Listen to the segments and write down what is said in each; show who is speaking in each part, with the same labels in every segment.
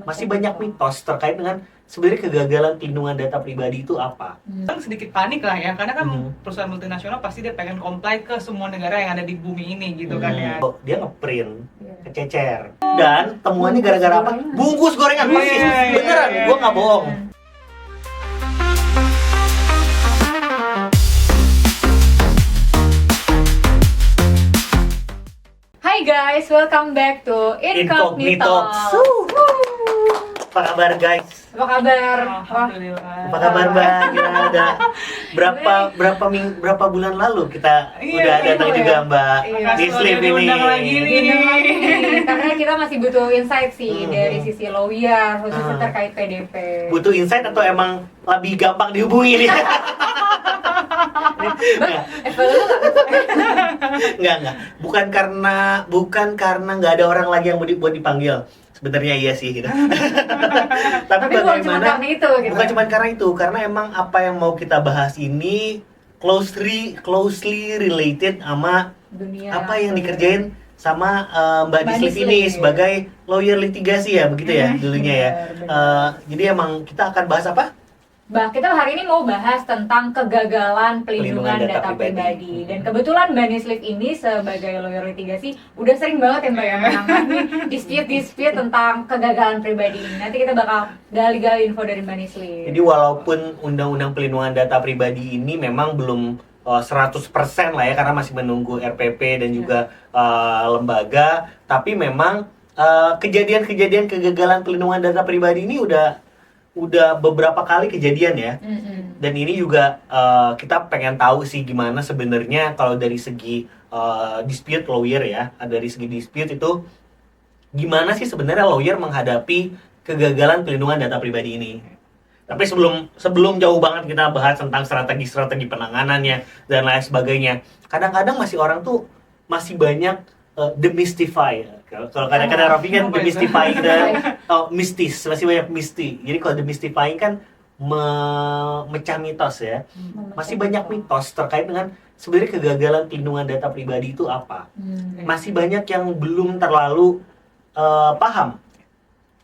Speaker 1: masih banyak mitos terkait dengan sebenarnya kegagalan pelindungan data pribadi itu apa.
Speaker 2: Sedikit panik lah ya, karena kan
Speaker 1: Hmm.
Speaker 2: perusahaan multinasional pasti dia pengen comply ke semua negara yang ada di bumi ini gitu kan ya.
Speaker 1: Dia ngeprint, kececer, dan temuannya gara-gara apa? Bungkus gorengan, persis,
Speaker 2: Iya.
Speaker 1: beneran, gue nggak bohong.
Speaker 3: Hai guys, welcome back to Incognito.
Speaker 1: Apa kabar guys?
Speaker 3: Apa kabar?
Speaker 2: Alhamdulillah.
Speaker 1: Apa kabar Mbak? Kita ada berapa bulan lalu kita
Speaker 2: Iya,
Speaker 1: udah datang
Speaker 3: iya.
Speaker 1: juga Mbak
Speaker 3: Iya.
Speaker 1: di Sleep ini.
Speaker 2: Diundang lagi nih.
Speaker 3: Diundang lagi nih, karena kita masih butuh insight sih
Speaker 1: Hmm.
Speaker 3: dari sisi lawyer khususnya
Speaker 1: Hmm.
Speaker 3: terkait PDP.
Speaker 1: Butuh insight atau emang lebih gampang dihubungi nih? Enggak. Bukan karena nggak ada orang lagi yang buat dipanggil. Sebenarnya iya sih gitu. Tapi
Speaker 3: bukan cuma
Speaker 1: bagaimana?
Speaker 3: karena itu gitu.
Speaker 1: Bukan cuma karena itu, karena emang apa yang mau kita bahas ini closely related sama
Speaker 3: Dunia
Speaker 1: apa yang dikerjain sama Mbak
Speaker 3: Mbak
Speaker 1: Dislip
Speaker 3: Dislip.
Speaker 1: ini sebagai lawyer litigasi ya, begitu ya dulunya ya.
Speaker 3: benar.
Speaker 1: Jadi emang kita akan bahas apa?
Speaker 3: Kita hari ini mau bahas tentang kegagalan pelindungan data pribadi. Dan kebetulan Mbak Nislip ini sebagai lawyer litigasi udah sering banget ya Mbak yang menangani dispute tentang kegagalan pribadi ini. Nanti kita bakal gali-gali info dari Mbak Nislip.
Speaker 1: Jadi walaupun undang-undang pelindungan data pribadi ini memang belum 100% lah ya, karena masih menunggu RPP dan juga lembaga, tapi memang kejadian-kejadian kegagalan pelindungan data pribadi ini udah beberapa kali kejadian ya. Dan ini juga kita pengen tahu sih gimana sebenarnya kalau dari segi dispute lawyer ya, dari segi dispute itu gimana sih sebenarnya lawyer menghadapi kegagalan pelindungan data pribadi ini. Tapi sebelum jauh banget kita bahas tentang strategi penanganannya dan lain sebagainya, kadang-kadang orang tuh masih banyak demystify. Kalau kadang-kadang Raffi kan
Speaker 2: apa itu?
Speaker 1: demystify dan mistis, masih banyak misti. Jadi kalau demystifying kan memecah mitos ya. Masih banyak mitos terkait dengan sebenarnya kegagalan pelindungan data pribadi itu apa. Masih banyak yang belum terlalu paham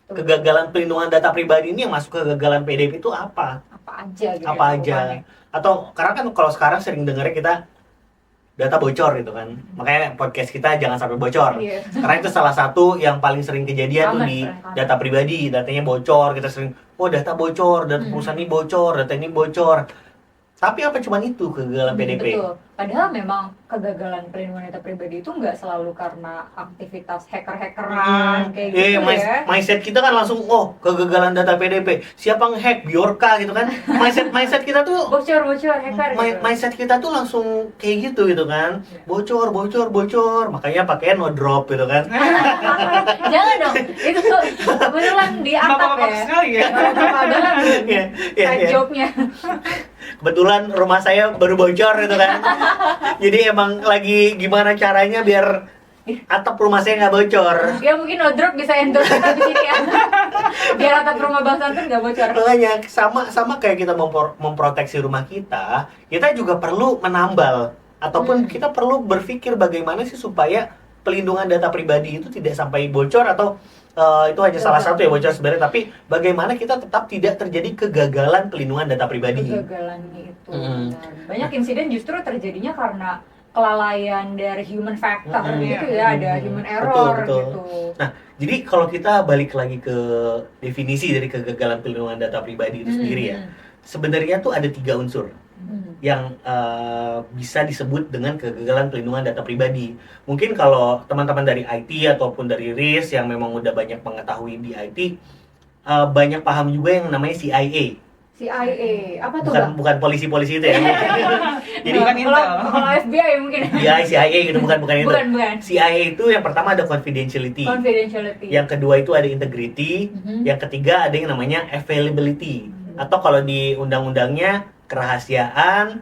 Speaker 1: kegagalan pelindungan data pribadi ini, yang masuk kegagalan PDP itu apa?
Speaker 3: Apa aja gitu.
Speaker 1: Apa aja? Atau karena kan kalau sekarang sering dengarnya kita data bocor gitu kan. Makanya podcast kita jangan sampai bocor.
Speaker 3: Iya.
Speaker 1: Karena itu salah satu yang paling sering kejadian tuh di data pribadi, datanya bocor, kita sering data bocor, data perusahaan ini bocor, data ini bocor. Tapi apa cuman itu kegagalan PDP?
Speaker 3: Betul. Padahal memang kegagalan pelindungan data pribadi itu nggak selalu karena aktivitas hacker-hackeran kayak gitu ya.
Speaker 1: Mindset kita kan langsung kegagalan data PDP. Siapa nge-hack Bjorka gitu kan? Mindset kita tuh
Speaker 3: Bocor hacker gitu.
Speaker 1: mindset kita tuh langsung kayak gitu kan. Bocor. Makanya pakai no drop gitu kan.
Speaker 3: Jangan dong, itu tuh kebetulan di atap
Speaker 2: Bapak-bapak
Speaker 3: ya.
Speaker 2: sekali ya.
Speaker 3: Bapak banget
Speaker 1: Iya.
Speaker 3: side joke-nya.
Speaker 1: Kebetulan rumah saya baru bocor gitu kan. Jadi emang lagi gimana caranya biar atap rumah saya nggak bocor.
Speaker 3: Ya mungkin no drop bisa endorse kita di sini ya. Biar atap rumah Bang Santun nggak bocor.
Speaker 1: Makanya sama kayak kita memproteksi rumah kita juga perlu menambal ataupun kita perlu berpikir bagaimana sih supaya pelindungan data pribadi itu tidak sampai bocor, atau itu hanya salah satu ya bocor sebenarnya, tapi bagaimana kita tetap tidak terjadi kegagalan pelindungan data pribadi.
Speaker 3: Kegagalan itu. Dan banyak insiden justru terjadinya karena kelalaian dari human factor gitu ya, ada human error
Speaker 1: Betul.
Speaker 3: gitu.
Speaker 1: Nah, jadi kalau kita balik lagi ke definisi dari kegagalan pelindungan data pribadi itu sendiri ya, sebenarnya tuh ada 3 unsur yang bisa disebut dengan kegagalan pelindungan data pribadi. Mungkin kalau teman-teman dari IT ataupun dari RIS yang memang udah banyak mengetahui di IT, banyak paham juga yang namanya CIA.
Speaker 3: CIA, apa tuh Bang?
Speaker 1: Bukan polisi-polisi itu ya. Jadi
Speaker 2: Bukan Intel.
Speaker 3: Kalau FBI mungkin.
Speaker 1: FBI, CIA gitu, bukan itu.
Speaker 3: Bukan.
Speaker 1: CIA itu yang pertama ada confidentiality. Yang kedua itu ada integrity. Yang ketiga ada yang namanya availability. Atau kalau di undang-undangnya kerahasiaan,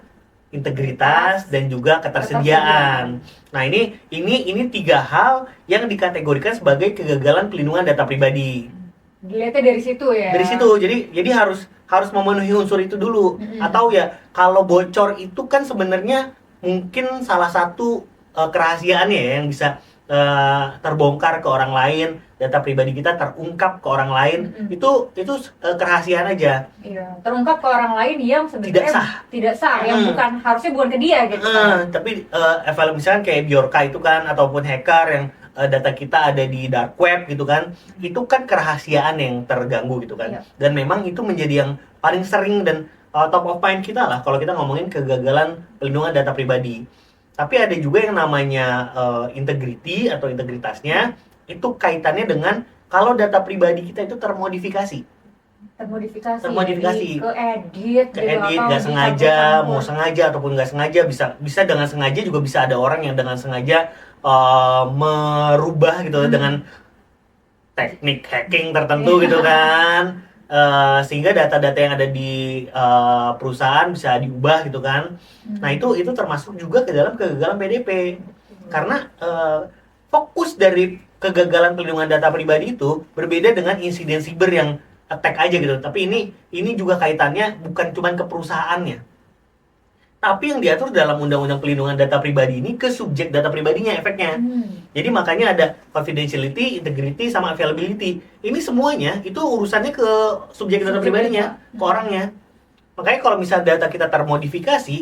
Speaker 1: integritas, dan juga ketersediaan. Nah, ini 3 hal yang dikategorikan sebagai kegagalan pelindungan data pribadi.
Speaker 3: Dilihatnya dari situ ya.
Speaker 1: Dari situ. Jadi harus memenuhi unsur itu dulu. Atau ya kalau bocor itu kan sebenarnya mungkin salah satu kerahasiaannya ya, yang bisa terbongkar ke orang lain, data pribadi kita terungkap ke orang lain, itu kerahasiaan aja.
Speaker 3: Iya, terungkap ke orang lain yang sebenarnya tidak sah, yang harusnya bukan ke dia gitu.
Speaker 1: Tapi misalkan kayak Bjorka itu kan, ataupun hacker yang data kita ada di dark web gitu kan, itu kan kerahasiaan yang terganggu gitu kan.
Speaker 3: Iya.
Speaker 1: Dan memang itu menjadi yang paling sering dan top of mind kita lah kalau kita ngomongin kegagalan pelindungan data pribadi. Tapi ada juga yang namanya integrity atau integritasnya, itu kaitannya dengan kalau data pribadi kita itu termodifikasi,
Speaker 3: keedit
Speaker 1: nggak sengaja, mau sengaja ataupun nggak sengaja, bisa dengan sengaja, juga bisa ada orang yang dengan sengaja merubah gitu dengan teknik hacking tertentu gitu kan, sehingga data-data yang ada di perusahaan bisa diubah gitu kan. Nah itu termasuk juga ke dalam kegagalan PDP, karena fokus dari kegagalan pelindungan data pribadi itu berbeda dengan insiden siber yang attack aja gitu. Tapi ini juga kaitannya bukan cuma ke perusahaannya, tapi yang diatur dalam Undang-Undang Pelindungan Data Pribadi ini ke subjek data pribadinya efeknya. Jadi makanya ada confidentiality, integrity, sama availability. Ini semuanya itu urusannya ke subjek data pribadinya, ke orangnya. Makanya kalau misalnya data kita termodifikasi,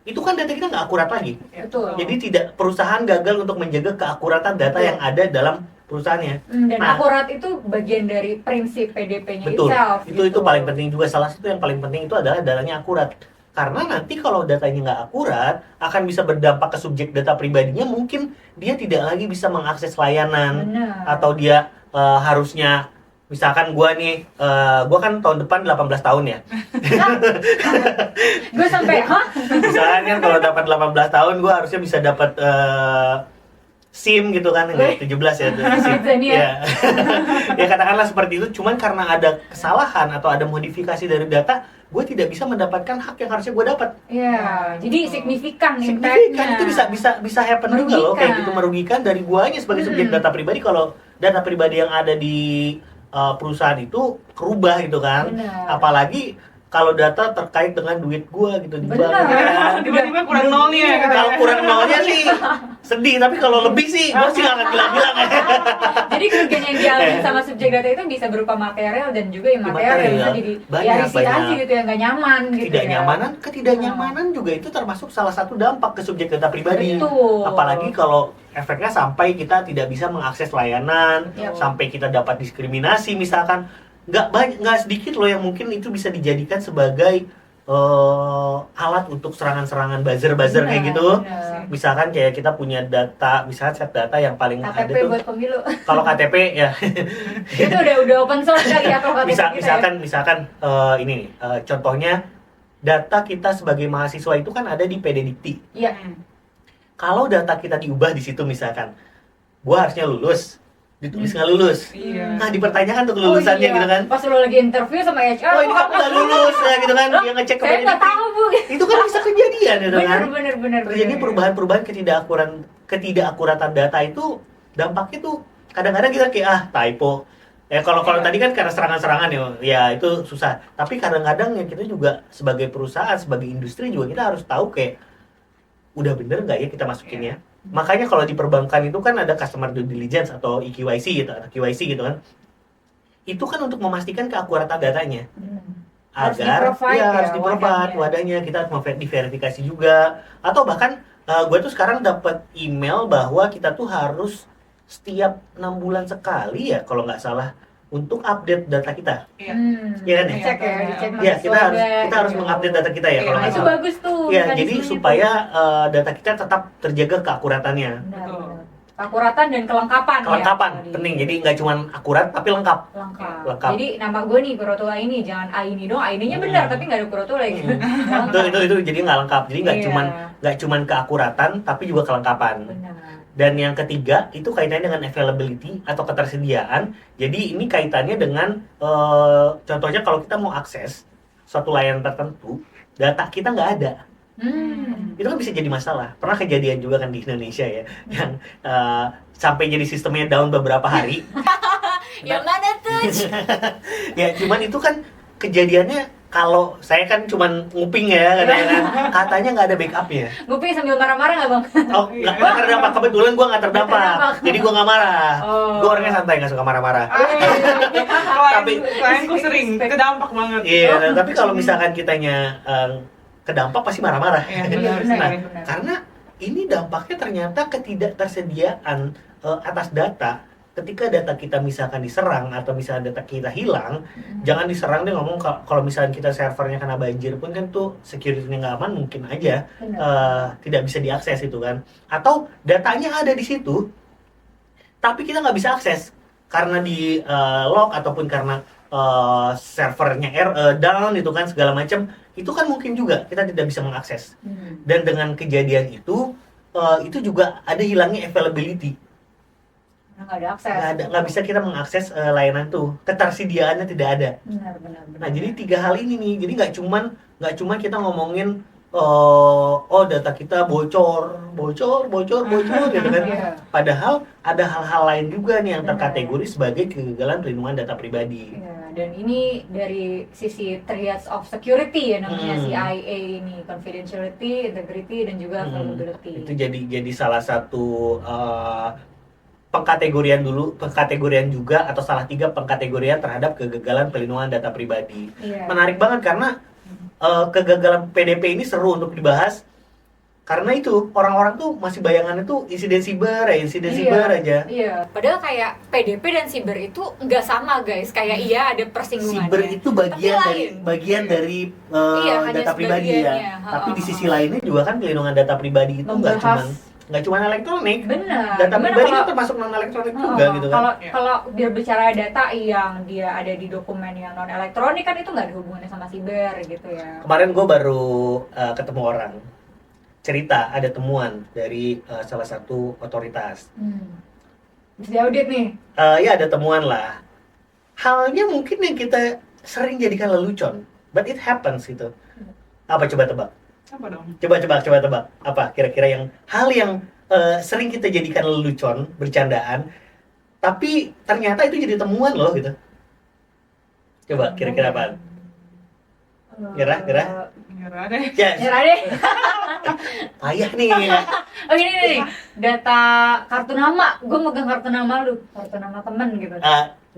Speaker 1: itu kan data kita nggak akurat lagi.
Speaker 3: Betul.
Speaker 1: Jadi perusahaan gagal untuk menjaga keakuratan data yang ada dalam perusahaannya.
Speaker 3: Dan akurat itu bagian dari prinsip PDP-nya
Speaker 1: Betul.
Speaker 3: itself.
Speaker 1: Itu paling penting juga. Salah satu yang paling penting itu adalah datanya akurat. Karena nanti kalau datanya nggak akurat, akan bisa berdampak ke subjek data pribadinya. Mungkin dia tidak lagi bisa mengakses layanan.
Speaker 3: Benar.
Speaker 1: Atau dia harusnya, misalkan gue nih, gue kan tahun depan 18 tahun ya.
Speaker 3: Gue sampai,
Speaker 1: Misalkan kan kalau dapat 18 tahun, gue harusnya bisa dapat SIM gitu kan, enggak 17 ya. SIM. Ya. Ya katakanlah seperti itu, cuman karena ada kesalahan atau ada modifikasi dari data, gue tidak bisa mendapatkan hak yang harusnya gue dapat.
Speaker 3: Iya, jadi signifikan
Speaker 1: Itu bisa happen juga loh, kayak gitu, merugikan dari guanya sebagai subjek data pribadi kalau data pribadi yang ada di perusahaan itu kerubah gitu kan. Apalagi kalau data terkait dengan duit gua gitu di bank gitu kan.
Speaker 2: Tiba-tiba kurang nolnya.
Speaker 1: Kalau kurang nolnya sih sedih, tapi kalau lebih sih gua sih nggak akan bilang-bilang.
Speaker 3: Jadi kerugian yang dialami sama subjek data itu bisa berupa material dan juga imaterial yang bisa jadi risitasi gitu, yang nggak nyaman gitu.
Speaker 1: Ketidaknyamanan juga itu termasuk salah satu dampak ke subjek data pribadi.
Speaker 3: Betul.
Speaker 1: Apalagi kalau efeknya sampai kita tidak bisa mengakses layanan, sampai kita dapat diskriminasi misalkan. Nggak sedikit loh yang mungkin itu bisa dijadikan sebagai alat untuk serangan-serangan buzzer kayak gitu. Misalkan kayak kita punya data, misalkan set data yang paling
Speaker 3: KTP
Speaker 1: ada tuh
Speaker 3: buat pemilu.
Speaker 1: kalau KTP ya
Speaker 3: itu udah open source kali ya kalau KTP
Speaker 1: misalkan ini nih, contohnya data kita sebagai mahasiswa itu kan ada di PDDikti.
Speaker 3: Iya.
Speaker 1: Kalau data kita diubah di situ, misalkan gua harusnya lulus, ditulis nggak lulus. Nah dipertanyakan tuh kelulusannya gitu kan.
Speaker 3: Pas lo lagi interview sama HR,
Speaker 1: ini kamu nggak lulus ya gitu kan, dia ngecek ke
Speaker 3: saya nggak tahu bu.
Speaker 1: Itu kan bisa kejadian gitu kan.
Speaker 3: Bener.
Speaker 1: Terjadi perubahan ketidakakuratan data itu, dampaknya tuh kadang-kadang kita kayak typo. Kalau tadi kan karena serangan-serangan ya itu susah. Tapi kadang-kadang ya kita juga sebagai perusahaan, sebagai industri juga kita harus tahu kayak udah bener nggak ya kita masukinnya. Makanya kalau di perbankan itu kan ada customer due diligence atau EKYC gitu, atau KYC gitu kan. Itu kan untuk memastikan keakuratan datanya. Agar harus di-provide wadahnya, kita harus diverifikasi juga. Atau bahkan gue tuh sekarang dapat email bahwa kita tuh harus setiap 6 bulan sekali ya kalau nggak salah untuk update data kita.
Speaker 2: Iya.
Speaker 1: Iya kan ya?
Speaker 3: Dicek
Speaker 1: Ya, kita harus mengupdate data kita ya kalau nggak
Speaker 3: itu
Speaker 1: salah.
Speaker 3: bagus tuh.
Speaker 1: Ya, jadi supaya data kita tetap terjaga keakuratannya.
Speaker 3: Benar. Akuratan dan kelengkapan
Speaker 1: penting, jadi nggak cuma akurat tapi lengkap.
Speaker 3: Jadi nama gue nih Kurotua ini, jangan A ini dong, A ininya benar tapi nggak ada Kurotua lagi.
Speaker 1: Itu jadi nggak lengkap, jadi nggak cuman keakuratan tapi juga kelengkapan.
Speaker 3: Benar.
Speaker 1: Dan yang ketiga itu kaitannya dengan availability atau ketersediaan. Jadi ini kaitannya dengan contohnya kalau kita mau akses suatu layanan tertentu, data kita nggak ada. Itu kan bisa jadi masalah. Pernah kejadian juga kan di Indonesia ya, yang sampai jadi sistemnya down beberapa hari.
Speaker 3: Yang mana tuh?
Speaker 1: Ya cuman itu kan kejadiannya kalau saya kan cuman nguping ya kadang-kadang, katanya nggak ada backupnya.
Speaker 3: Nguping sambil marah-marah nggak bang?
Speaker 1: Oh, nggak terdampak. Kebetulan gue nggak terdampak. Jadi gue nggak marah.
Speaker 3: Oh.
Speaker 1: Gue orangnya santai, nggak suka marah-marah.
Speaker 2: Klienku sering kedampak banget.
Speaker 1: Iya, tapi kalau misalkan kitanya kedampak pasti marah-marah.
Speaker 2: Iya,
Speaker 3: benar,
Speaker 1: Nah,
Speaker 3: benar.
Speaker 1: karena ini dampaknya ternyata ketidaktersediaan atas data. Ketika data kita misalkan diserang atau misalnya data kita hilang, jangan diserang deh ngomong kalau misalnya kita servernya kena banjir pun kan tuh security-nya nggak aman, mungkin aja tidak bisa diakses itu kan. Atau datanya ada di situ, tapi kita nggak bisa akses karena di lock ataupun karena servernya down itu kan segala macam, itu kan mungkin juga kita tidak bisa mengakses. Dan dengan kejadian itu juga ada hilangnya availability.
Speaker 3: Nggak ada akses.
Speaker 1: Nggak bisa kita mengakses layanan tuh, ketersediaannya tidak ada.
Speaker 3: Benar.
Speaker 1: Nah, jadi 3 hal ini nih, jadi nggak cuman kita ngomongin data kita bocor gitu kan.
Speaker 3: Iya.
Speaker 1: Padahal ada hal-hal lain juga nih yang
Speaker 3: Benar.
Speaker 1: terkategori sebagai kegagalan pelindungan data pribadi.
Speaker 3: Iya, dan ini dari sisi triads of security ya namanya CIA ini, confidentiality, integrity, dan juga vulnerability.
Speaker 1: Itu jadi salah satu pengkategorian juga atau salah 3 pengkategorian terhadap kegagalan pelindungan data pribadi.
Speaker 3: Iya.
Speaker 1: Menarik banget karena kegagalan PDP ini seru untuk dibahas karena itu orang-orang tuh masih bayangannya tuh insiden siber aja.
Speaker 3: Iya. Padahal kayak PDP dan siber itu nggak sama guys. Kayak iya ada persinggungannya.
Speaker 1: Siber itu bagian dari
Speaker 3: Iya, hanya
Speaker 1: data pribadi ya.
Speaker 3: sebagiannya.
Speaker 1: Tapi di sisi lainnya juga kan pelindungan data pribadi itu nggak cuma elektronik.
Speaker 3: Benar.
Speaker 1: Data
Speaker 3: Gimana
Speaker 1: pribadi
Speaker 3: kalau-
Speaker 1: kan termasuk non elektronik juga gitu kan.
Speaker 3: Kalau berbicara data yang dia ada di dokumen yang non elektronik kan itu nggak ada hubungannya sama siber gitu ya.
Speaker 1: Kemarin gue baru ketemu orang cerita ada temuan dari salah satu otoritas.
Speaker 3: Bisa diaudit nih.
Speaker 1: Ya ada temuan lah. Halnya mungkin yang kita sering jadikan lelucon, but it happens gitu. Apa coba tebak?
Speaker 2: Apa dong?
Speaker 1: Coba tebak. Apa kira-kira yang hal yang sering kita jadikan lelucon, bercandaan, tapi ternyata itu jadi temuan loh gitu. Coba kira-kira apa? Gerah?
Speaker 2: Nyerah deh.
Speaker 1: Ya,
Speaker 3: Nyerah deh.
Speaker 1: payah nih.
Speaker 3: Oh ini nih, data kartu nama. Gue megang kartu nama lu, kartu nama temen gitu.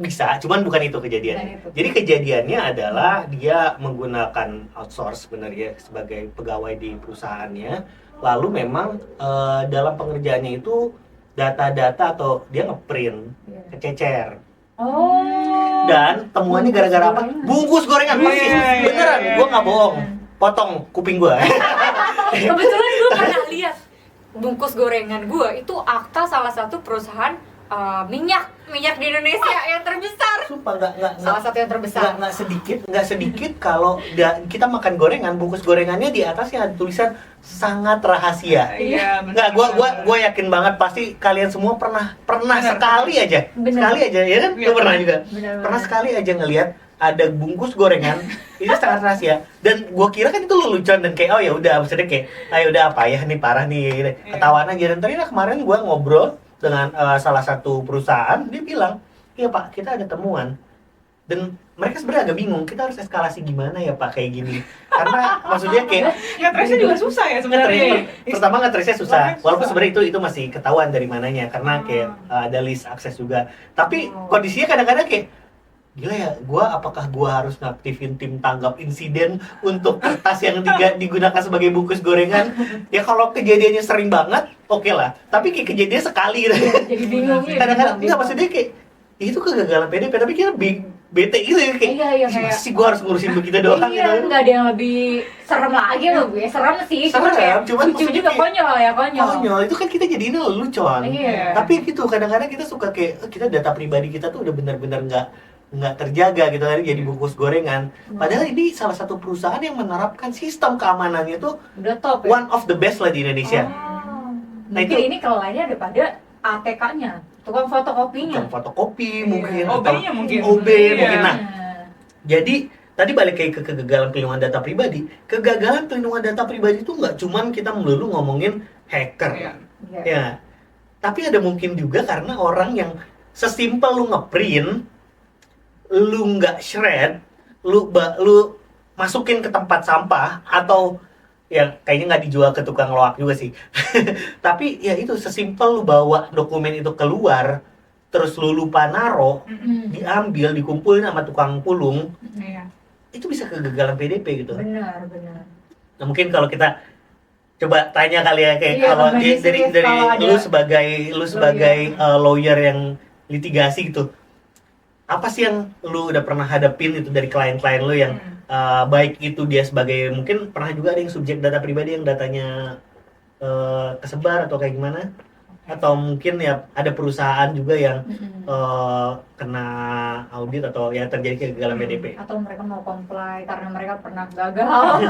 Speaker 1: Bisa, cuman bukan itu kejadiannya.
Speaker 3: Bukan itu.
Speaker 1: Jadi kejadiannya adalah dia menggunakan outsource sebenarnya sebagai pegawai di perusahaannya. Lalu memang dalam pengerjaannya itu data-data atau dia ngeprint, kececer.
Speaker 3: Oh.
Speaker 1: Dan temuannya
Speaker 3: Bungkus
Speaker 1: gara-gara apa?
Speaker 3: gorengan.
Speaker 1: Bungkus gorengan, persis.
Speaker 2: Iya.
Speaker 1: Beneran, gue nggak bohong. Potong kuping gue.
Speaker 3: Kebetulan gue pernah lihat bungkus gorengan gue itu akta salah satu perusahaan minyak di Indonesia yang terbesar.
Speaker 1: Sumpah nggak
Speaker 3: Salah satu yang terbesar.
Speaker 1: nggak sedikit kalau kita makan gorengan, bungkus gorengannya di atasnya ada tulisan sangat rahasia.
Speaker 2: Iya,
Speaker 1: Nggak, gua yakin banget pasti kalian semua pernah
Speaker 2: Benar.
Speaker 1: sekali aja ya kan?
Speaker 2: Iya,
Speaker 1: Lu pernah juga
Speaker 3: Benar-benar.
Speaker 1: pernah sekali aja ngelihat ada bungkus gorengan itu sangat rahasia, dan gua kira kan itu lelucon dan kayak oh ya udah, maksudnya kayak ayo udah apa ya nih parah nih gitu. Ketahuan aja. Dan ternyata kemarin gua ngobrol dengan salah satu perusahaan, dia bilang iya pak, kita ada temuan. Dan mereka sebenarnya agak bingung, kita harus eskalasi gimana ya pak kayak gini, karena maksudnya kayak
Speaker 2: Nge-trace-nya juga susah ya sebenarnya.
Speaker 1: pertama nge-trace-nya susah,
Speaker 2: Warnanya
Speaker 1: walaupun
Speaker 2: susah.
Speaker 1: sebenarnya itu masih ketahuan dari mananya karena kayak ada list akses juga. Tapi kondisinya kadang-kadang kayak gila ya, apakah gua harus ngaktifin tim tanggap insiden untuk kertas yang digunakan sebagai bungkus gorengan? Ya kalau kejadiannya sering banget, oke lah. Tapi kayak kejadiannya sekali gitu.
Speaker 3: Jadi bingung ya.
Speaker 1: Kadang-kadang enggak, maksudnya kayak itu kegagalan PDP, tapi kita bete gitu ya kayak
Speaker 3: Iya, kayak
Speaker 1: sih gua harus ngurusin begitu doang
Speaker 3: iya,
Speaker 1: gitu.
Speaker 3: nggak ada yang lebih serem lagi sama gue. Serem sih,
Speaker 1: Serem,
Speaker 3: kayak
Speaker 1: cuman
Speaker 3: lucu
Speaker 1: maksudnya
Speaker 3: juga,
Speaker 1: kayak-
Speaker 3: konyol.
Speaker 1: Konyol, itu kan kita jadiin lelucon.
Speaker 3: Iya.
Speaker 1: Tapi gitu, kadang-kadang kita suka kayak kita data pribadi kita tuh udah benar-benar nggak terjaga gitu kan, jadi bungkus gorengan. Padahal ini salah satu perusahaan yang menerapkan sistem keamanannya tuh
Speaker 3: Udah top ya.
Speaker 1: one of the best lah di Indonesia.
Speaker 3: Oh.
Speaker 1: Nah,
Speaker 3: Mungkin
Speaker 1: itu-
Speaker 3: ini kelelanya daripada ATK-nya, tukang fotokopinya.
Speaker 1: Bukan fotokopi
Speaker 3: Iya.
Speaker 1: mungkin,
Speaker 2: OB-nya mungkin.
Speaker 1: OB
Speaker 2: Iya.
Speaker 1: mungkin. Nah, jadi tadi balik kayak ke kegagalan pelindungan data pribadi. Kegagalan pelindungan data pribadi itu nggak cuman kita melulu ngomongin hacker.
Speaker 2: Iya.
Speaker 3: Iya.
Speaker 1: Ya, tapi ada mungkin juga karena orang yang sesimpel lu ngeprint, lu nggak shred, lu masukin ke tempat sampah atau ya kayaknya nggak dijual ke tukang loak juga sih. Tapi ya itu sesimpel lu bawa dokumen itu keluar, terus lu lupa naro, diambil, dikumpulin sama tukang pulung,
Speaker 2: Iya.
Speaker 1: itu bisa kegagalan PDP gitu.
Speaker 3: benar.
Speaker 1: Nah, mungkin kalau kita coba tanya kali ya kayak
Speaker 3: Iya,
Speaker 1: kalau
Speaker 3: Bang Yusuf,
Speaker 1: dari
Speaker 3: kalau ada
Speaker 1: lu sebagai lawyer yang litigasi gitu. Apa sih yang lu udah pernah hadapin itu dari klien-klien lu yang baik itu dia sebagai mungkin pernah juga ada yang subjek data pribadi yang datanya kesebar atau kayak gimana? Atau mungkin ya ada perusahaan juga yang kena audit atau ya terjadi kegagalan PDP.
Speaker 3: Atau mereka mau comply karena mereka pernah gagal.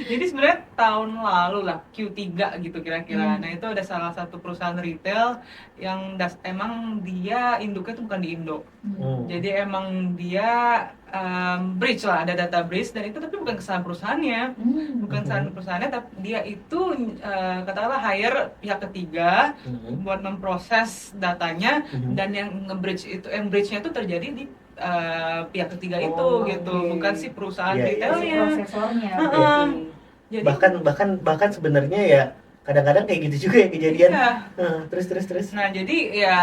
Speaker 2: Jadi sebenarnya tahun lalu lah Q3 gitu kira-kira. Nah itu ada salah satu perusahaan retail yang emang dia induknya tuh bukan di Indo. Jadi emang dia breach lah, ada data breach dan itu tapi bukan kesalahan perusahaannya. Bukan kesalahan perusahaannya, tapi dia itu katakanlah hire pihak ketiga buat memproses datanya dan yang breach-nya itu terjadi di pihak ketiga itu gitu, bukan si perusahaan retailnya.
Speaker 3: Prosesornya.
Speaker 2: Jadi
Speaker 1: bahkan sebenarnya ya kadang-kadang kayak gitu juga ya kejadian.
Speaker 2: iya.
Speaker 1: Terus.
Speaker 2: Nah jadi ya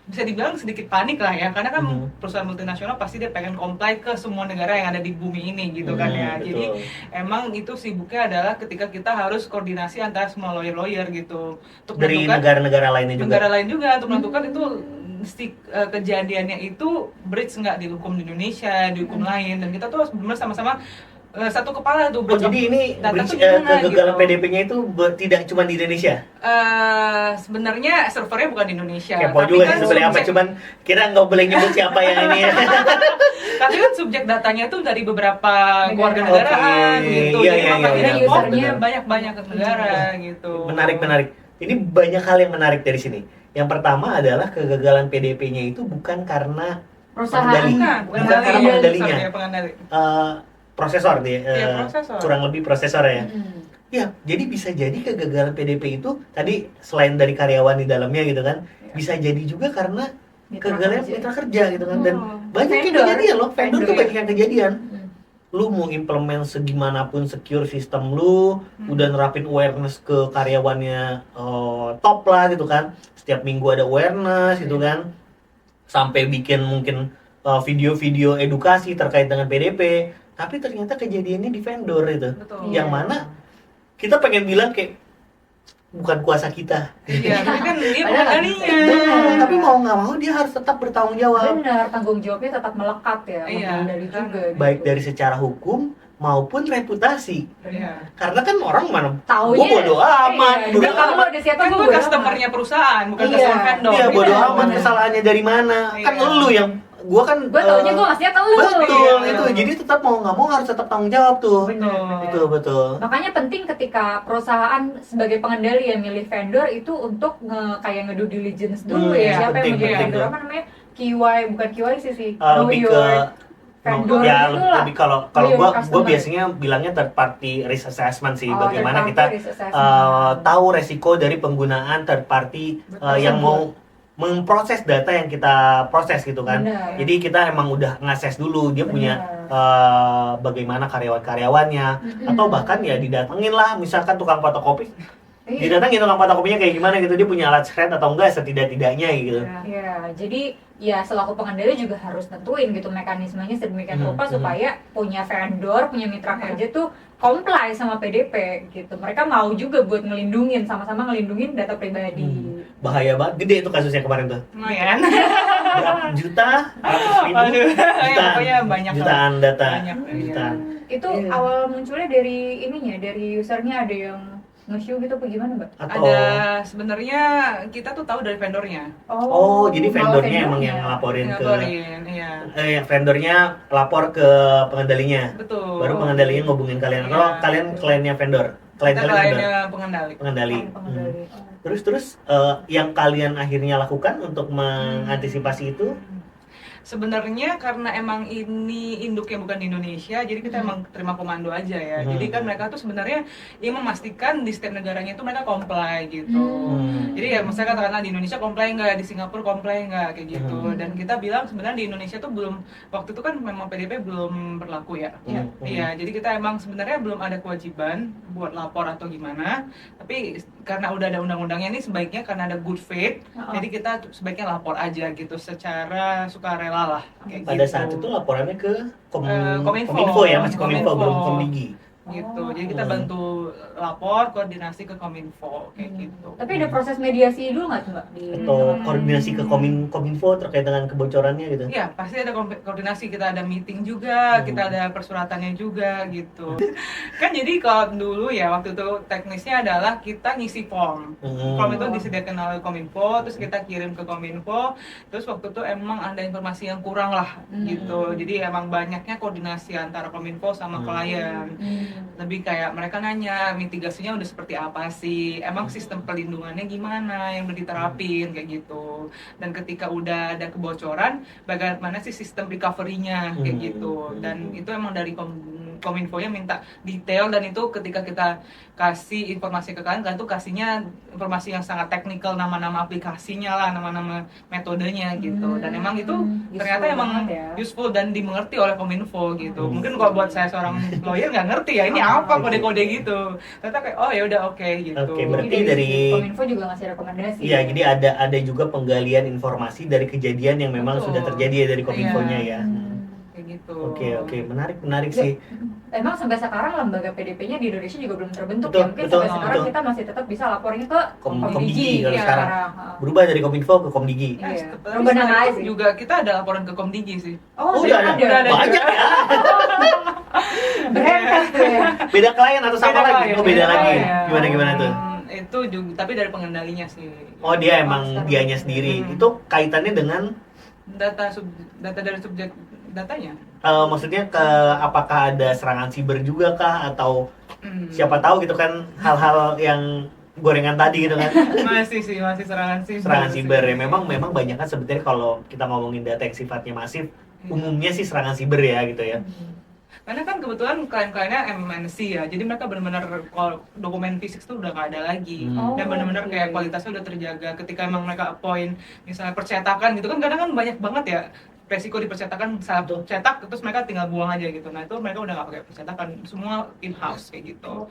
Speaker 2: bisa dibilang sedikit panik lah ya, karena kan perusahaan multinasional pasti dia pengen comply ke semua negara yang ada di bumi ini gitu kan ya.
Speaker 1: Betul.
Speaker 2: Jadi emang itu sibuknya adalah ketika kita harus koordinasi antara semua lawyer gitu untuk
Speaker 1: Dari
Speaker 2: menentukan
Speaker 1: negara-negara lainnya juga.
Speaker 2: negara lain juga untuk menentukan itu kejadiannya itu breach nggak dihukum di Indonesia, dihukum lain, dan kita tuh harus benar sama-sama satu kepala tuh.
Speaker 1: Jadi ini
Speaker 2: data tuh gimana,
Speaker 1: kegagalan
Speaker 2: gitu.
Speaker 1: PDP-nya itu tidak cuma di Indonesia.
Speaker 2: Sebenarnya servernya bukan di Indonesia.
Speaker 1: Kepo
Speaker 2: tapi
Speaker 1: juga
Speaker 2: kan
Speaker 1: sih sebenarnya apa,
Speaker 2: subjek-
Speaker 1: cuman kita nggak boleh nyebut siapa yang ini ya.
Speaker 2: Tapi kan subjek datanya tuh dari beberapa keluarga negaraan
Speaker 1: Oke.
Speaker 2: gitu.
Speaker 1: Iya,
Speaker 2: Jadi
Speaker 1: iya,
Speaker 2: makanya
Speaker 1: iya,
Speaker 2: usernya
Speaker 1: benar.
Speaker 2: banyak negara gitu.
Speaker 1: Menarik. Ini banyak hal yang menarik dari sini. Yang pertama adalah kegagalan PDP-nya itu bukan karena
Speaker 3: Perusahaan.
Speaker 1: pengendali. Bukan karena pengendalinya. Prosesor dia,
Speaker 2: prosesor.
Speaker 1: kurang lebih prosesor ya. Ya, jadi bisa jadi kegagalan PDP itu tadi selain dari karyawan di dalamnya gitu kan, bisa jadi juga karena kegagalan mitra kerja gitu kan. Dan banyak yang kejadian loh, vendor tuh banyak yang kejadian. Lu mau implement segimanapun secure sistem lu, udah nerapin awareness ke karyawannya top lah gitu kan. Setiap minggu ada awareness gitu kan. Sampai bikin mungkin video-video edukasi terkait dengan PDP. Tapi ternyata kejadiannya di vendor itu.
Speaker 2: Betul.
Speaker 1: Yang mana kita pengen bilang kayak bukan kuasa kita.
Speaker 2: Iya, tapi kan dia
Speaker 3: Padahal
Speaker 2: pengendalinya.
Speaker 1: Tapi mau nggak mau dia harus tetap bertanggung jawab.
Speaker 3: Benar, tanggung jawabnya tetap melekat ya.
Speaker 2: Iya.
Speaker 3: Dari juga.
Speaker 1: Baik
Speaker 3: gitu.
Speaker 1: dari secara hukum maupun reputasi.
Speaker 2: Iya.
Speaker 1: Karena kan orang mana
Speaker 3: Taunya,
Speaker 1: gua bodo amat,
Speaker 3: iya,
Speaker 1: bodo
Speaker 3: udah kamu
Speaker 1: amat.
Speaker 3: ada siapa
Speaker 2: Kan
Speaker 3: gue
Speaker 2: gue
Speaker 3: bodo
Speaker 2: customernya
Speaker 3: amat.
Speaker 2: perusahaan, bukan
Speaker 3: Iya.
Speaker 2: customer vendor.
Speaker 1: Iya, bodo
Speaker 3: Benar,
Speaker 1: amat
Speaker 3: benar.
Speaker 1: kesalahannya dari mana. Kan
Speaker 2: Iya.
Speaker 1: lu yang gua kan
Speaker 3: Gue taunya gue ngasihnya ke lu.
Speaker 1: betul
Speaker 2: Iya.
Speaker 1: itu. Jadi tetap mau nggak mau harus tetap tanggung jawab tuh.
Speaker 3: Benar.
Speaker 1: Betul.
Speaker 3: Makanya penting ketika perusahaan sebagai pengendali yang milih vendor itu untuk kayak nge-due diligence dulu
Speaker 2: iya,
Speaker 3: ya. Siapa
Speaker 1: penting,
Speaker 3: yang milih
Speaker 1: penting
Speaker 3: vendor
Speaker 1: tuh.
Speaker 3: apa namanya? QY, bukan QY sih. Know
Speaker 1: Lebih
Speaker 3: your
Speaker 1: ke
Speaker 3: vendor
Speaker 1: ya
Speaker 3: gitu lah.
Speaker 1: lebih kalau
Speaker 3: Know your
Speaker 1: gua
Speaker 3: customer.
Speaker 1: biasanya bilangnya third party risk assessment sih,
Speaker 3: Oh,
Speaker 1: bagaimana
Speaker 3: third
Speaker 1: kita
Speaker 3: party risk assessment.
Speaker 1: tahu resiko dari penggunaan third party yang mau memproses data yang kita proses gitu kan.
Speaker 3: Benar.
Speaker 1: Jadi kita emang udah nge-assess dulu dia punya bagaimana karyawan-karyawannya, atau bahkan ya didatengin lah misalkan tukang fotokopi.
Speaker 3: Iya.
Speaker 1: Didatengin tukang fotokopinya kayak gimana gitu, dia punya alat shred atau enggak setidak-tidaknya gitu.
Speaker 3: Ya, jadi ya selaku pengendali juga harus nentuin gitu mekanismenya sedemikian rupa supaya punya vendor, punya mitra kerja tuh comply sama PDP gitu. Mereka mau juga buat ngelindungin, sama-sama ngelindungin data pribadi.
Speaker 1: Bahaya banget, gede itu kasusnya kemarin tuh.
Speaker 2: Lumayan.
Speaker 1: Berapa juta, ratus ribu,
Speaker 2: Aduh, ya,
Speaker 1: jutaan,
Speaker 2: pokoknya banyak
Speaker 1: jutaan data,
Speaker 2: Banyak, iya.
Speaker 1: jutaan.
Speaker 3: Itu
Speaker 1: Iya.
Speaker 3: awal munculnya dari ininya, dari usernya ada yang nge-show gitu apa gimana, Mbak?
Speaker 1: Atau
Speaker 2: Ada sebenarnya kita tuh tahu dari vendornya.
Speaker 1: oh jadi
Speaker 3: malah
Speaker 1: vendornya emang yang ngelaporin ke
Speaker 2: Ngabarin, iya.
Speaker 1: vendornya lapor ke pengendalinya.
Speaker 2: Betul.
Speaker 1: Baru pengendalinya ngobungin kalian. Atau
Speaker 2: Iya.
Speaker 1: kalian kliennya vendor, klien
Speaker 2: Kita
Speaker 1: kalian vendor,
Speaker 2: kliennya pengendali.
Speaker 1: pengendali.
Speaker 3: Pengendali.
Speaker 1: Terus yang kalian akhirnya lakukan untuk mengantisipasi itu?
Speaker 2: Sebenarnya karena emang ini induknya bukan di Indonesia, jadi kita emang terima komando aja ya. Jadi kan mereka tuh sebenarnya ingin memastikan di setiap negaranya itu mereka comply gitu. Jadi ya misalnya katakanlah di Indonesia comply nggak, di Singapura comply nggak, kayak gitu. Dan kita bilang sebenarnya di Indonesia tuh belum, waktu itu kan memang PDP belum berlaku ya. Iya, jadi kita emang sebenarnya belum ada kewajiban buat lapor atau gimana. Tapi karena udah ada undang-undangnya nih, sebaiknya karena ada good faith, jadi kita sebaiknya lapor aja gitu secara sukarela lah kayak
Speaker 1: Pada
Speaker 2: gitu.
Speaker 1: saat itu laporannya ke
Speaker 2: Kominfo.
Speaker 1: Kominfo ya, masih Kominfo, belum
Speaker 2: Kominfo.
Speaker 1: Komdigi.
Speaker 2: Gitu. Jadi kita bantu lapor, koordinasi ke Kominfo kayak gitu.
Speaker 3: Tapi ada proses mediasi dulu nggak tuh Mbak?
Speaker 1: Atau koordinasi ke Kominfo terkait dengan kebocorannya gitu.
Speaker 2: Iya, pasti ada koordinasi, kita ada meeting juga, kita ada persuratannya juga gitu. Kan jadi kalau dulu ya waktu itu teknisnya adalah kita ngisi form. Form itu disediakan oleh Kominfo, terus kita kirim ke Kominfo, terus waktu itu emang ada informasi yang kurang lah gitu. Jadi emang banyaknya koordinasi antara Kominfo sama klien. Lebih kayak mereka nanya mitigasinya udah seperti apa sih, emang sistem pelindungannya gimana yang udah diterapin kayak gitu. Dan ketika udah ada kebocoran, bagaimana sih sistem recovery-nya kayak gitu. Dan itu emang dari Kominfo-nya minta detail, dan itu ketika kita kasih informasi ke kalian tuh kasihnya informasi yang sangat teknikal, nama-nama aplikasinya lah, nama-nama metodenya gitu. Dan emang itu ternyata emang useful dan dimengerti oleh Kominfo gitu. Mungkin kalau buat saya seorang lawyer nggak ngerti ya ini apa kode-kode gitu. Ternyata kayak oh ya udah oke gitu.
Speaker 1: Oke, berarti
Speaker 3: Jadi
Speaker 1: dari
Speaker 3: Kominfo juga ngasih rekomendasi.
Speaker 1: Iya, jadi ada juga penggalian informasi dari kejadian yang memang
Speaker 2: Betul.
Speaker 1: sudah terjadi ya dari Kominfo-nya ya.
Speaker 2: Kayak gitu.
Speaker 1: Oke, menarik sih.
Speaker 3: Emang sampai sekarang lembaga PDP-nya di Indonesia juga belum terbentuk
Speaker 1: Betul,
Speaker 3: ya. Mungkin sampai sekarang
Speaker 1: betul.
Speaker 3: kita masih tetap bisa laporin ke
Speaker 1: Komdigi kalau
Speaker 3: Iya,
Speaker 1: sekarang. Berubah dari Kominfo ke Komdigi.
Speaker 3: Iya.
Speaker 2: Tapi
Speaker 3: Rubah nama
Speaker 2: setelah
Speaker 3: aja
Speaker 2: itu
Speaker 3: sih.
Speaker 2: juga kita ada laporan ke Komdigi sih.
Speaker 3: Oh,
Speaker 1: udah
Speaker 3: ada.
Speaker 2: ada.
Speaker 1: Banyak ya.
Speaker 3: Berangkat tuh ya.
Speaker 1: Beda klien atau sama lagi?
Speaker 2: klien,
Speaker 1: Oh, beda lagi.
Speaker 3: klien.
Speaker 1: Gimana tuh?
Speaker 2: Itu juga, tapi dari pengendalinya sih.
Speaker 1: Oh, dia emang dianya sendiri. Itu kaitannya dengan
Speaker 2: Data dari subjek datanya.
Speaker 1: maksudnya ke apakah ada serangan siber juga kah, atau siapa tahu gitu kan, hal-hal yang gorengan tadi gitu kan.
Speaker 2: Masih serangan siber.
Speaker 1: Serangan siber ya, memang banyak kan sebetulnya kalau kita ngomongin data yang sifatnya masif, umumnya sih serangan siber ya gitu ya.
Speaker 2: Karena kan kebetulan klien-kliennya MNC ya, jadi mereka benar-benar dokumen fisik tuh udah nggak ada lagi, dan benar-benar kayak kualitasnya udah terjaga. Ketika emang mereka appoint, misalnya percetakan gitu kan, kadang kan banyak banget ya resiko di percetakan, salah cetak terus mereka tinggal buang aja gitu. Nah itu mereka udah nggak pakai percetakan, semua in house kayak gitu.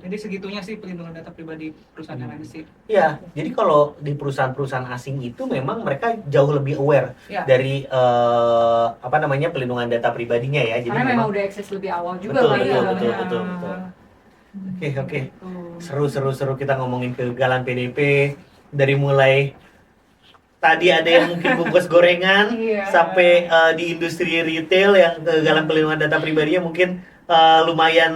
Speaker 2: Jadi segitunya sih pelindungan data pribadi perusahaan MNC.
Speaker 1: Iya, jadi kalau di perusahaan-perusahaan asing itu memang mereka jauh lebih aware
Speaker 2: Ya.
Speaker 1: dari pelindungan data pribadinya ya. Jadi
Speaker 3: Karena memang udah akses lebih awal juga
Speaker 1: Betul,
Speaker 3: kali
Speaker 1: betul,
Speaker 3: ya.
Speaker 1: betul. Oke.
Speaker 2: Gitu.
Speaker 1: Seru kita ngomongin kegagalan PDP, dari mulai tadi ada yang mungkin bungkus gorengan
Speaker 3: Iya.
Speaker 1: sampai di industri retail yang kegagalan pelindungan data pribadinya mungkin lumayan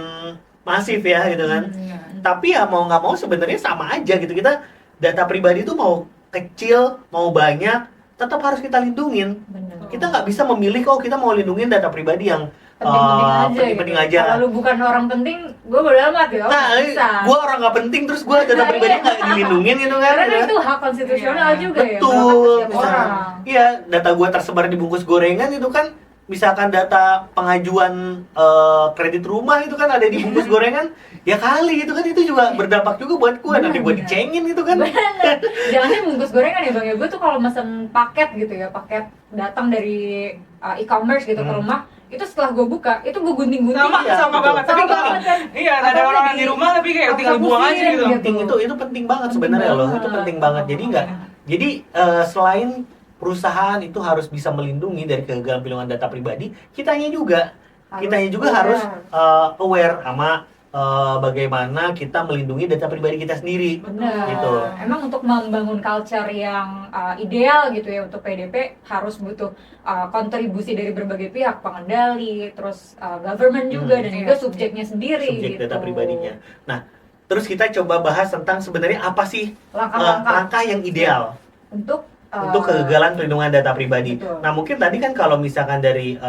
Speaker 1: masif ya gitu kan.
Speaker 2: Iya.
Speaker 1: Tapi ya mau nggak mau sebenarnya sama aja gitu, kita data pribadi itu mau kecil mau banyak tetap harus kita lindungin.
Speaker 3: Bener.
Speaker 1: Kita nggak bisa memilih kok kita mau lindungin data pribadi yang penting-penting aja.
Speaker 3: Kalau lu bukan orang penting, gue bodo amat ya.
Speaker 1: Nah,
Speaker 3: Bisa.
Speaker 1: gue orang nggak penting terus gue data
Speaker 3: Nah,
Speaker 1: pribadi
Speaker 3: iya.
Speaker 1: nggak dilindungin gitu kan?
Speaker 3: Karena
Speaker 1: gitu.
Speaker 3: itu hak konstitusional
Speaker 2: Iya.
Speaker 3: juga ya.
Speaker 1: Betul.
Speaker 3: melekat ke setiap
Speaker 1: Misalkan,
Speaker 3: orang.
Speaker 1: iya, data gue tersebar di bungkus gorengan itu kan, misalkan data pengajuan kredit rumah itu kan ada di bungkus gorengan, ya kali itu kan, itu juga berdampak juga buat gue. Nanti gue dicengin gitu kan?
Speaker 3: Bener. Jangan bungkus gorengan ya bang ya. Gue tuh kalau mesen paket gitu ya, paket datang dari e-commerce gitu ke rumah, itu setelah gue buka, itu gue gunting-gunting.
Speaker 2: Sama
Speaker 1: Iya, betul.
Speaker 2: banget. Tapi
Speaker 3: Sama banget kan.
Speaker 2: iya, ada
Speaker 3: Atau
Speaker 2: orang
Speaker 3: di-
Speaker 2: di rumah tapi kayak tinggal
Speaker 3: aku
Speaker 2: buang aja
Speaker 3: hapusin
Speaker 2: gitu.
Speaker 3: gitu.
Speaker 1: Itu penting banget sebenarnya loh. Itu penting banget. Jadi selain perusahaan itu harus bisa melindungi dari kegagalan pelindungan data pribadi, kitanya juga harus aware sama bagaimana kita melindungi data pribadi kita sendiri.
Speaker 3: Benar.
Speaker 1: Gitu.
Speaker 3: Emang untuk membangun culture yang ideal gitu ya untuk PDP harus butuh kontribusi dari berbagai pihak, pengendali, terus government juga dan juga subjeknya sendiri.
Speaker 1: Subjek
Speaker 3: gitu.
Speaker 1: data pribadinya. Nah, terus kita coba bahas tentang sebenarnya apa sih
Speaker 3: Langkah-langkah
Speaker 1: langkah yang ideal
Speaker 3: untuk
Speaker 1: kegagalan pelindungan data pribadi.
Speaker 3: Betul.
Speaker 1: Nah, mungkin tadi kan kalau misalkan dari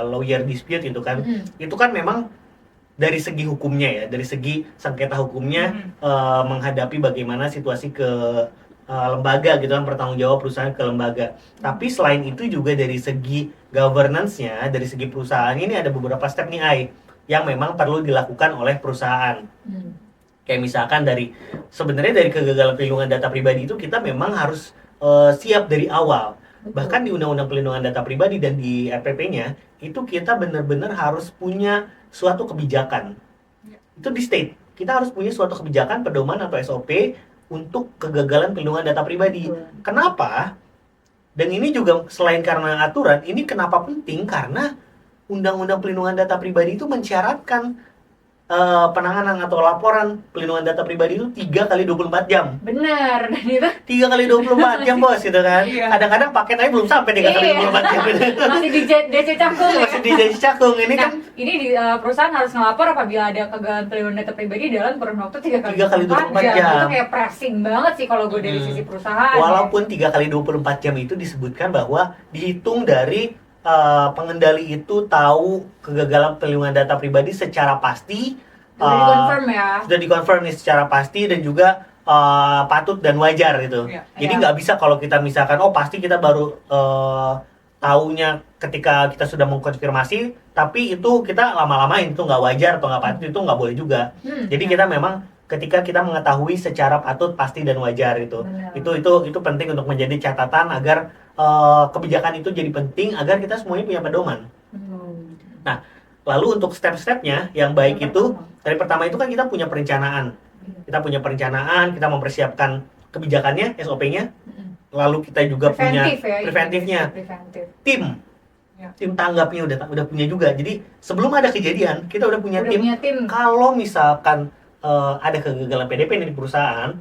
Speaker 1: lawyer dispute itu kan, itu kan memang dari segi hukumnya ya, dari segi sengketa hukumnya menghadapi bagaimana situasi lembaga gitu kan, bertanggung jawab perusahaan ke lembaga. Tapi selain itu juga dari segi governance-nya, dari segi perusahaan ini ada beberapa step nih Ai yang memang perlu dilakukan oleh perusahaan. Kayak misalkan sebenarnya dari kegagalan perlindungan data pribadi itu kita memang harus siap dari awal. Bahkan di Undang-Undang Perlindungan Data Pribadi dan di RPP-nya itu kita benar-benar harus punya suatu kebijakan. Itu di state. Kita harus punya suatu kebijakan, pedoman atau SOP untuk kegagalan perlindungan data pribadi. Kenapa? Dan ini juga selain karena aturan, ini kenapa penting? Karena Undang-Undang Perlindungan Data Pribadi itu mensyaratkan penanganan atau laporan perlindungan data pribadi itu 3 kali 24 jam.
Speaker 3: Bener, dan itu
Speaker 1: 3 kali 24 jam bos gitu kan.
Speaker 2: Iya.
Speaker 1: Kadang-kadang paket aja belum sampai 3 kali 24 jam.
Speaker 3: masih di DC Cakung ya.
Speaker 1: Masih di Desi Cakung ini
Speaker 3: Nah,
Speaker 1: kan
Speaker 3: ini perusahaan harus ngelapor apabila ada kegagalan perlindungan data pribadi dalam kurun waktu 3 kali
Speaker 1: 3 kali 24 jam.
Speaker 3: Itu kayak pressing banget sih kalau gue dari sisi perusahaan.
Speaker 1: Walaupun 3 kali 24 jam itu disebutkan bahwa dihitung dari pengendali itu tahu kegagalan perlindungan data pribadi secara pasti,
Speaker 3: Sudah dikonfirm ya.
Speaker 1: sudah dikonfirm nih secara pasti dan juga patut dan wajar gitu.
Speaker 2: Iya.
Speaker 1: Jadi
Speaker 3: Iya.
Speaker 1: nggak bisa kalau kita misalkan pasti kita baru taunya ketika kita sudah mengkonfirmasi, tapi itu kita lama-lamain itu nggak wajar atau nggak patut, itu nggak boleh juga. Jadi kita memang ketika kita mengetahui secara patut, pasti dan wajar itu.
Speaker 3: Benar.
Speaker 1: Itu penting untuk menjadi catatan agar kebijakan itu jadi penting agar kita semuanya punya pedoman. Nah, lalu untuk step-stepnya yang baik itu dari pertama itu kan kita punya perencanaan. Kita punya perencanaan, kita mempersiapkan kebijakannya, SOP-nya. Lalu kita juga punya preventifnya. Tim.
Speaker 2: Ya.
Speaker 1: Tim tanggapnya udah punya juga. Jadi sebelum ada kejadian, kita udah punya tim.
Speaker 3: tim.
Speaker 1: Kalau misalkan ada kegagalan PDP nih di perusahaan,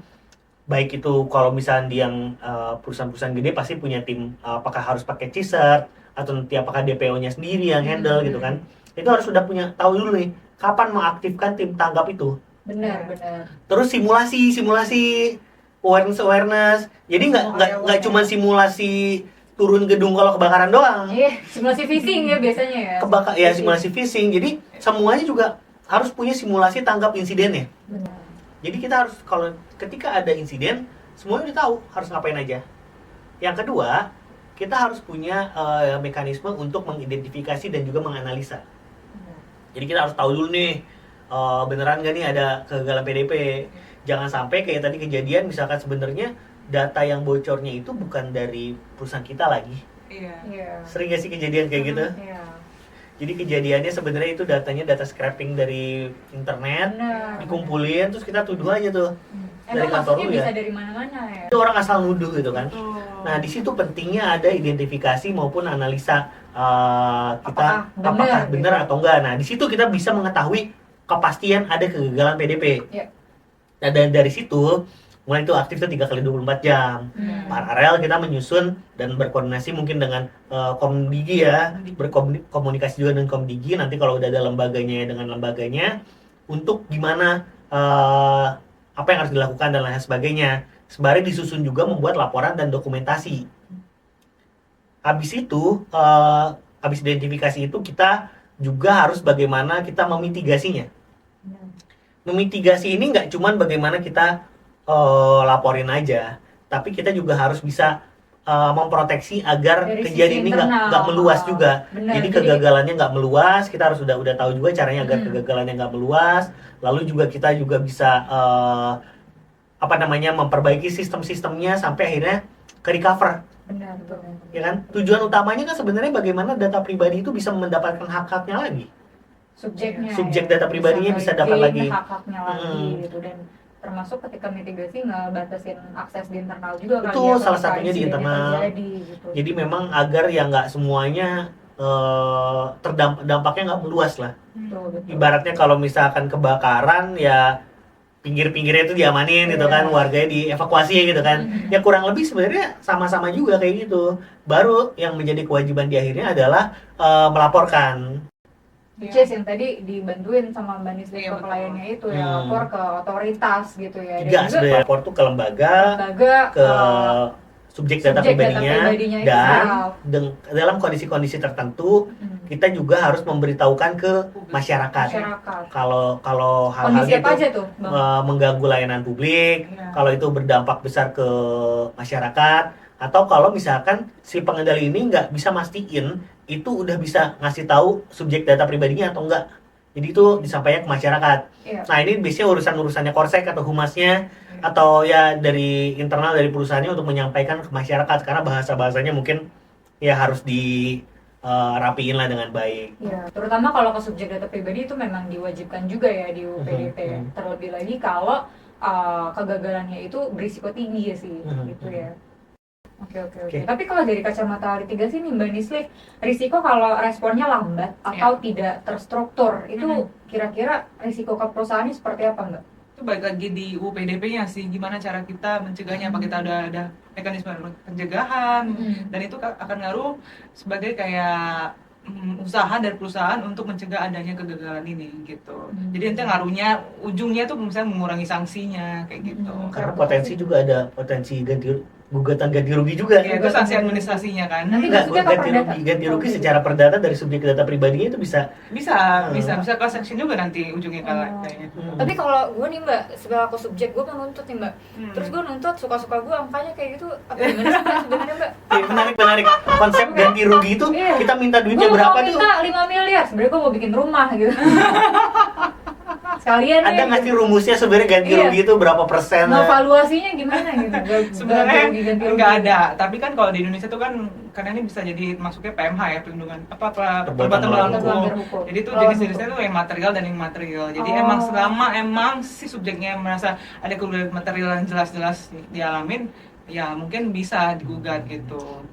Speaker 1: baik itu kalau misalnya di yang perusahaan-perusahaan gede pasti punya tim, apakah harus pakai CSIRT atau nanti apakah DPO-nya sendiri yang handle gitu kan. Itu harus sudah tahu dulu nih kapan mengaktifkan tim tanggap itu.
Speaker 3: Benar.
Speaker 1: Terus simulasi awareness. Jadi nggak cuma simulasi turun gedung kalau kebakaran doang.
Speaker 3: Iya, simulasi phishing ya biasanya ya.
Speaker 1: Simulasi phishing. Jadi semuanya juga harus punya simulasi tanggap insidennya.
Speaker 3: Benar.
Speaker 1: Jadi kita harus kalau ketika ada insiden, semuanya udah tahu harus ngapain aja. Yang kedua, kita harus punya mekanisme untuk mengidentifikasi dan juga menganalisa. Jadi kita harus tahu dulu nih, beneran nggak nih ada kegagalan PDP. Jangan sampai kayak tadi kejadian, misalkan sebenarnya data yang bocornya itu bukan dari perusahaan kita lagi.
Speaker 2: Iya.
Speaker 1: Sering nggak sih kejadian kayak gitu?
Speaker 3: Iya.
Speaker 1: Jadi kejadiannya sebenarnya itu datanya data scraping dari internet,
Speaker 3: Benar.
Speaker 1: dikumpulin, terus kita tuduh aja tuh. Dari
Speaker 3: Emang
Speaker 1: kantor
Speaker 3: maksudnya
Speaker 1: lu
Speaker 3: bisa
Speaker 1: ya.
Speaker 3: dari mana-mana ya.
Speaker 1: Itu orang asal nuduh gitu kan.
Speaker 2: Betul.
Speaker 1: Nah, di situ pentingnya ada identifikasi maupun analisa kita
Speaker 3: Apakah benar
Speaker 1: benar
Speaker 3: gitu.
Speaker 1: atau enggak. Nah, di situ kita bisa mengetahui kepastian ada kegagalan PDP.
Speaker 3: Iya.
Speaker 1: Nah, dari situ mulai itu aktif tuh 3 kali 24 jam. Paralel kita menyusun dan berkoordinasi mungkin dengan Komdigi ya, berkomunikasi juga dengan Komdigi nanti kalau udah ada lembaganya dengan lembaganya untuk gimana apa yang harus dilakukan dan lain sebagainya. Sembari disusun juga membuat laporan dan dokumentasi. Habis itu, habis identifikasi itu kita juga harus bagaimana kita memitigasinya. Memitigasi ini nggak cuman bagaimana kita laporin aja, tapi kita juga harus bisa memproteksi agar
Speaker 3: Dari
Speaker 1: kejadian
Speaker 3: sisi
Speaker 1: ini
Speaker 3: internal.
Speaker 1: nggak meluas juga.
Speaker 3: Benar,
Speaker 1: Jadi
Speaker 3: jadi-
Speaker 1: kegagalannya nggak meluas, kita harus udah tahu juga caranya agar kegagalannya nggak meluas. Lalu juga kita juga bisa memperbaiki sistem-sistemnya sampai akhirnya ke recover,
Speaker 3: Benar.
Speaker 1: ya kan? Tujuan utamanya kan sebenarnya bagaimana data pribadi itu bisa mendapatkan hak-haknya lagi. Subjek data pribadinya bisa dapat lagi.
Speaker 3: hak-haknya lagi gitu, dan termasuk ketika mitigasi ngebatasin akses di internal juga
Speaker 1: Itu
Speaker 3: kali ya,
Speaker 1: salah
Speaker 3: kalau
Speaker 1: satunya di
Speaker 3: insidennya
Speaker 1: internal.
Speaker 3: terjadi, gitu.
Speaker 1: Jadi memang agar ya nggak semuanya dampaknya nggak meluas lah.
Speaker 3: Betul.
Speaker 1: Ibaratnya kalau misalkan kebakaran ya pinggir-pinggirnya itu diamanin gitu kan, warganya dievakuasi gitu kan. Ya kurang lebih sebenarnya sama-sama juga kayak gitu. Baru yang menjadi kewajiban di akhirnya adalah melaporkan.
Speaker 3: Which is yang tadi dibantuin sama Mbak Nisli
Speaker 2: Iya,
Speaker 3: ke kliennya itu ya,
Speaker 1: Hmm.
Speaker 3: lapor ke otoritas gitu ya. Dan
Speaker 1: Tiga
Speaker 3: juga
Speaker 1: sebenarnya lapor tuh ke lembaga,
Speaker 3: lembaga,
Speaker 1: ke subjek data
Speaker 3: subjek data
Speaker 1: pribadinya,
Speaker 3: pribadinya itu
Speaker 1: dan
Speaker 3: self.
Speaker 1: dalam kondisi-kondisi tertentu kita juga harus memberitahukan ke masyarakat. Kalau hal-hal
Speaker 3: Kondisi apa
Speaker 1: itu
Speaker 3: aja tuh, Bang?
Speaker 1: mengganggu layanan publik,
Speaker 2: Iya.
Speaker 1: kalau itu berdampak besar ke masyarakat, atau kalau misalkan si pengendali ini nggak bisa mastiin itu udah bisa ngasih tahu subjek data pribadinya atau enggak. Jadi itu disampaikan ke masyarakat.
Speaker 3: Iya.
Speaker 1: Nah ini biasanya urusannya Korsek atau humasnya atau ya dari internal dari perusahaannya untuk menyampaikan ke masyarakat, karena bahasanya mungkin ya harus dirapiin lah dengan baik.
Speaker 3: Ya, terutama kalau ke subjek data pribadi itu memang diwajibkan juga ya di UPDP. Terlebih lagi kalau kegagalannya itu berisiko tinggi ya sih, gitu ya. Oke. Tapi kalau dari kacamata litigasi nih Mbak Nisli, risiko kalau responnya lambat atau tidak terstruktur, itu kira-kira risiko ke perusahaannya seperti apa Mbak?
Speaker 2: Itu balik lagi di UPDP-nya sih, gimana cara kita mencegahnya, apa kita ada mekanisme pencegahan, dan itu akan ngaruh sebagai kayak usaha dari perusahaan untuk mencegah adanya kegagalan ini gitu. Jadi nanti ngaruhnya ujungnya tuh misalnya mengurangi sanksinya kayak gitu.
Speaker 1: Karena potensi juga ada potensi gugatan ganti rugi juga.
Speaker 2: Ya, itu sanksi administrasinya kan.
Speaker 3: Nanti
Speaker 1: Enggak,
Speaker 3: maksudnya
Speaker 1: ganti rugi secara perdata dari subjek data pribadinya itu bisa
Speaker 2: bisa class action juga nanti ujungnya kayaknya.
Speaker 3: Tapi kalau gue nih Mbak, sebagai subjek gue menuntut nih Mbak, terus gue nuntut suka-suka gue angkanya kayak gitu, apa gimana sih Mbak sebenarnya Mbak?
Speaker 1: menarik. Konsep ganti rugi itu kita minta duitnya
Speaker 3: Gue
Speaker 1: berapa
Speaker 3: mau
Speaker 1: tuh?
Speaker 3: minta 5 miliar, sebenarnya gue mau bikin rumah gitu. Sekalian
Speaker 1: Ada
Speaker 3: nih,
Speaker 1: nggak sih rumusnya sebenarnya ganti
Speaker 3: Iya.
Speaker 1: rugi itu berapa persen?
Speaker 3: evaluasinya gimana gitu?
Speaker 2: Sebenarnya
Speaker 3: Ganti rugi.
Speaker 2: nggak ada, tapi kan kalau di Indonesia tuh kan karena ini bisa jadi masuknya PMH ya, perlindungan perbuatan melawan hukum. Jadi itu jenis-jenisnya tuh yang material dan immaterial. Jadi emang selama si subjeknya merasa ada kerugian material yang jelas-jelas dialamin, ya mungkin bisa digugat gitu.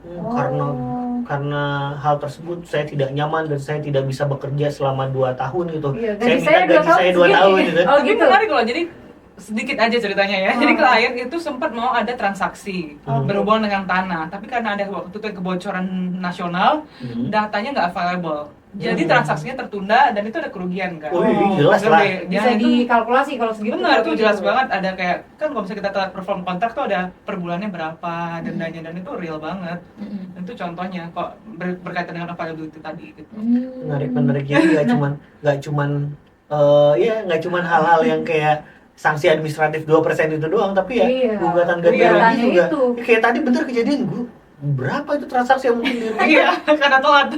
Speaker 1: Karena hal tersebut saya tidak nyaman dan saya tidak bisa bekerja selama 2 tahun gitu.
Speaker 3: Iya,
Speaker 1: Saya minta gaji saya 2 tahun gitu.
Speaker 3: Oh
Speaker 2: Ini
Speaker 3: gitu.
Speaker 2: menarik loh, jadi sedikit aja ceritanya ya. Jadi klien itu sempat mau ada transaksi berhubungan dengan tanah, tapi karena ada waktu itu kebocoran nasional, datanya nggak available. Jadi transaksinya tertunda dan itu ada kerugian kan.
Speaker 1: Oh iya, jelas lah.
Speaker 3: Bisa dikalkulasi kalau segitu.
Speaker 2: Benar, itu jelas banget. Ada kayak kan kalau misalnya kita telat perform kontrak tuh ada per bulannya berapa dendanya, dan itu real banget. Itu contohnya kok berkaitan dengan availability tadi gitu.
Speaker 1: Menarik. Jadi nggak cuman hal-hal yang kayak sanksi administratif 2% itu doang, tapi ya gugatan ganti rugi juga. Ya, kayak tadi bener kejadian berapa itu transaksi yang mungkin
Speaker 2: Iya, karena telat.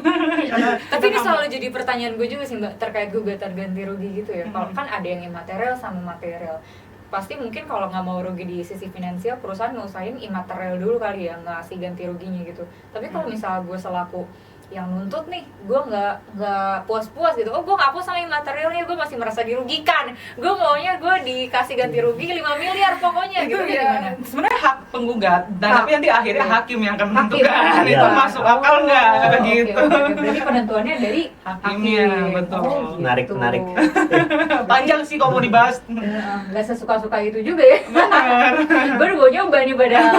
Speaker 3: Tapi ini selalu jadi pertanyaan gue juga sih Mbak, terkait gugatan ganti rugi gitu ya. Kalau kan ada yang imaterial sama material, pasti mungkin kalau nggak mau rugi di sisi finansial, perusahaan ngusahain imaterial dulu kali ya, ngasih ganti ruginya gitu. Tapi kalau misalnya gue selaku yang nuntut nih, gue nggak puas-puas gitu, gue nggak puas sama materialnya, gue masih merasa dirugikan, gue maunya gue dikasih ganti rugi 5 miliar pokoknya
Speaker 2: Itu
Speaker 3: gitu.
Speaker 2: ya sebenarnya hak penggugat, tapi nanti akhirnya hakim yang akan menentukan
Speaker 1: Iya.
Speaker 2: itu masuk akal nggak gitu.
Speaker 3: Berarti penentuannya dari
Speaker 2: Hakimnya, betul.
Speaker 3: gitu.
Speaker 1: Menarik.
Speaker 2: Panjang sih kalau mau dibahas.
Speaker 3: Nggak sesuka-suka itu juga ya. Baru gue nyoba nih padahal.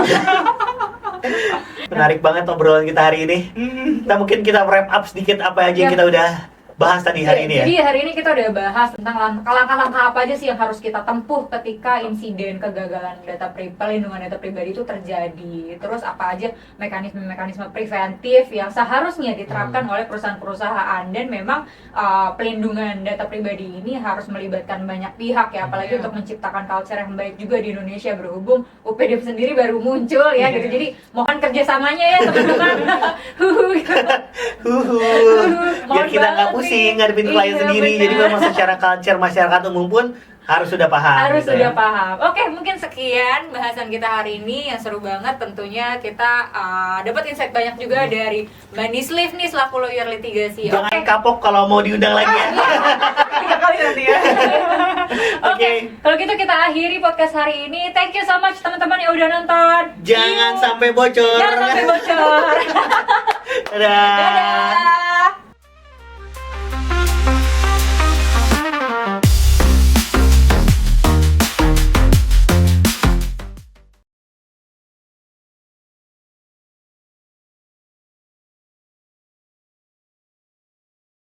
Speaker 1: Menarik banget obrolan kita hari ini. Mungkin kita wrap up sedikit apa aja yang kita udah bahas tadi hari ini ya.
Speaker 3: Jadi hari ini kita udah bahas tentang langkah-langkah apa aja sih yang harus kita tempuh ketika insiden kegagalan pelindungan data pribadi itu terjadi. Terus apa aja mekanisme-mekanisme preventif yang seharusnya diterapkan oleh perusahaan-perusahaan, dan memang pelindungan data pribadi ini harus melibatkan banyak pihak ya, apalagi untuk menciptakan culture yang baik juga di Indonesia, berhubung UPDP sendiri baru muncul ya gitu. Jadi mohon kerjasamanya ya teman-teman.
Speaker 1: Biar kita nggak pusing ngadepin klien sendiri. Jadi memang secara culture masyarakat umum pun harus sudah paham.
Speaker 3: Harus
Speaker 1: gitu
Speaker 3: sudah
Speaker 1: ya.
Speaker 3: paham. Oke, mungkin sekian bahasan kita hari ini yang seru banget. Tentunya kita dapat insight banyak juga dari Mbak Nisli nih selaku lawyer litigasi.
Speaker 1: Jangan kapok kalau mau diundang lagi ya.
Speaker 2: 3 kali nanti ya.
Speaker 3: Oke, kalau gitu kita akhiri podcast hari ini. Thank you so much teman-teman yang udah nonton.
Speaker 1: Jangan sampai bocor.
Speaker 3: Jangan sampai bocor.
Speaker 1: Dadah.
Speaker 3: Dadah.